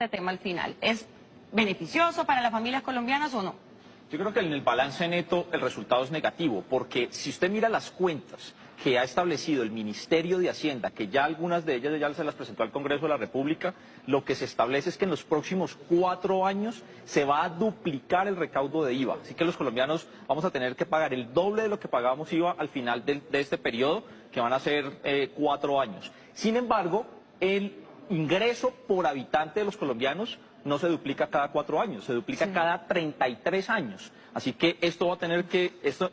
este tema al final. ¿Es beneficioso para las familias colombianas o no? Yo creo que en el balance neto el resultado es negativo, porque si usted mira las cuentas que ha establecido el Ministerio de Hacienda, que ya algunas de ellas ya se las presentó al Congreso de la República, lo que se establece es que en los próximos 4 años se va a duplicar el recaudo de IVA. Así que los colombianos vamos a tener que pagar el doble de lo que pagábamos IVA al final de este periodo, que van a ser 4 años. Sin embargo, el ingreso por habitante de los colombianos no se duplica cada 4 años, se duplica cada 33 años. Así que esto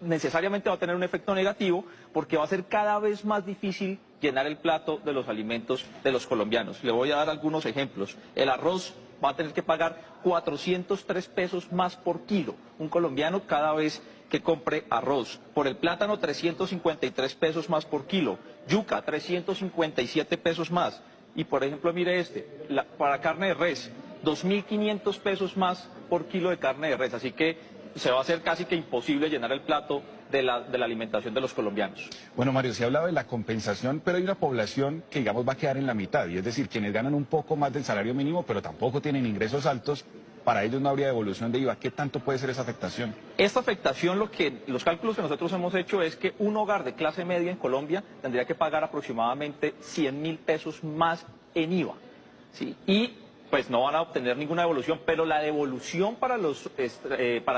necesariamente va a tener un efecto negativo porque va a ser cada vez más difícil llenar el plato de los alimentos de los colombianos. Le voy a dar algunos ejemplos. El arroz va a tener que pagar 403 pesos más por kilo, un colombiano cada vez que compre arroz. Por el plátano, 353 pesos más por kilo. Yuca, 357 pesos más. Y por ejemplo, mire para carne de res, 2.500 pesos más por kilo de carne de res. Así que se va a hacer casi que imposible llenar el plato de la alimentación de los colombianos. Bueno, Mario, se hablaba de la compensación, pero hay una población que, digamos, va a quedar en la mitad. Y es decir, quienes ganan un poco más del salario mínimo, pero tampoco tienen ingresos altos, para ellos no habría devolución de IVA. ¿Qué tanto puede ser esa afectación? Esta afectación, los cálculos que nosotros hemos hecho es que un hogar de clase media en Colombia tendría que pagar aproximadamente 100.000 pesos más en IVA. ¿Sí? Y pues no van a obtener ninguna devolución, pero la devolución para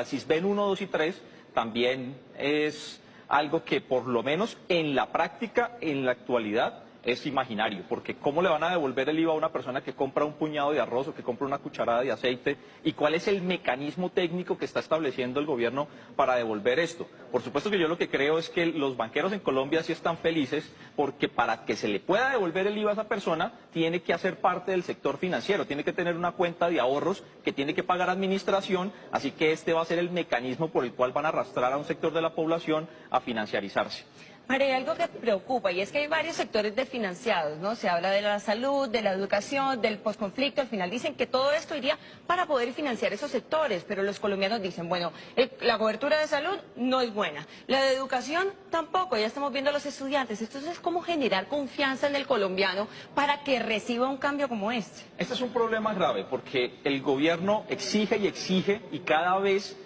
Sisbén 1, 2 y 3 también es algo que por lo menos en la práctica, en la actualidad, es imaginario, porque ¿cómo le van a devolver el IVA a una persona que compra un puñado de arroz o que compra una cucharada de aceite? ¿Y cuál es el mecanismo técnico que está estableciendo el gobierno para devolver esto? Por supuesto que yo lo que creo es que los banqueros en Colombia sí están felices porque para que se le pueda devolver el IVA a esa persona tiene que hacer parte del sector financiero, tiene que tener una cuenta de ahorros que tiene que pagar administración, así que este va a ser el mecanismo por el cual van a arrastrar a un sector de la población a financiarizarse. María, hay algo que preocupa y es que hay varios sectores desfinanciados, ¿no? Se habla de la salud, de la educación, del posconflicto. Al final dicen que todo esto iría para poder financiar esos sectores, pero los colombianos dicen, bueno, la cobertura de salud no es buena, la de educación tampoco, ya estamos viendo a los estudiantes. Entonces, ¿cómo generar confianza en el colombiano para que reciba un cambio como este? Este es un problema grave porque el gobierno exige y cada vez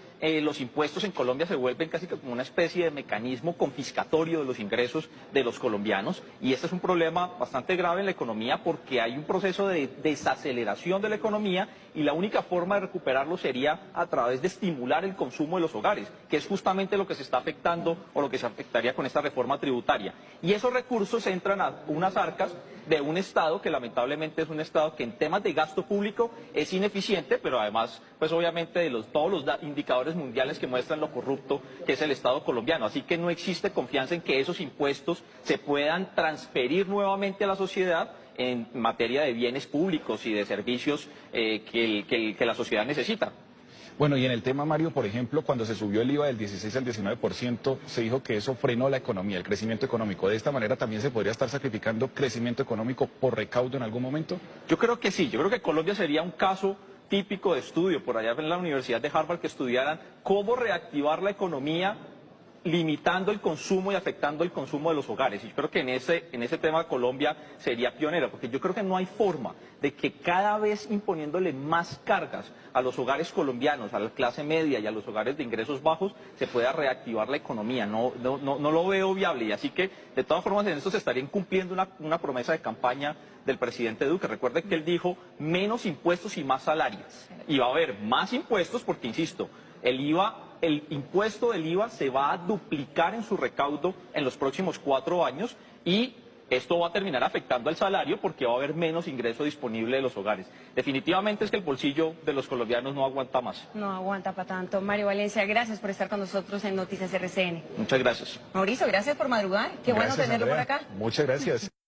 los impuestos en Colombia se vuelven casi como una especie de mecanismo confiscatorio de los ingresos de los colombianos, y este es un problema bastante grave en la economía porque hay un proceso de desaceleración de la economía y la única forma de recuperarlo sería a través de estimular el consumo de los hogares, que es justamente lo que se está afectando o lo que se afectaría con esta reforma tributaria. Y esos recursos entran a unas arcas de un Estado que lamentablemente es un Estado que en temas de gasto público es ineficiente, pero además, pues obviamente de todos los indicadores mundiales que muestran lo corrupto que es el Estado colombiano. Así que no existe confianza en que esos impuestos se puedan transferir nuevamente a la sociedad en materia de bienes públicos y de servicios que la sociedad necesita. Bueno, y en el tema, Mario, por ejemplo, cuando se subió el IVA del 16 al 19%, se dijo que eso frenó la economía, el crecimiento económico. ¿De esta manera también se podría estar sacrificando crecimiento económico por recaudo en algún momento? Yo creo que sí, yo creo que Colombia sería un caso típico de estudio, por allá en la Universidad de Harvard, que estudiaran cómo reactivar la economía limitando el consumo y afectando el consumo de los hogares. Y yo creo que en ese tema Colombia sería pionera, porque yo creo que no hay forma de que cada vez imponiéndole más cargas a los hogares colombianos, a la clase media y a los hogares de ingresos bajos, se pueda reactivar la economía. No lo veo viable, y así que de todas formas en esto se estaría incumpliendo una promesa de campaña del presidente Duque. Recuerde que él dijo menos impuestos y más salarios. Y va a haber más impuestos porque, insisto, el impuesto del IVA se va a duplicar en su recaudo en los próximos 4 años, y esto va a terminar afectando al salario porque va a haber menos ingreso disponible de los hogares. Definitivamente es que el bolsillo de los colombianos no aguanta más. No aguanta para tanto. Mario Valencia, gracias por estar con nosotros en Noticias RCN. Muchas gracias. Mauricio, gracias por madrugar. Qué bueno tenerlo por acá. Muchas gracias.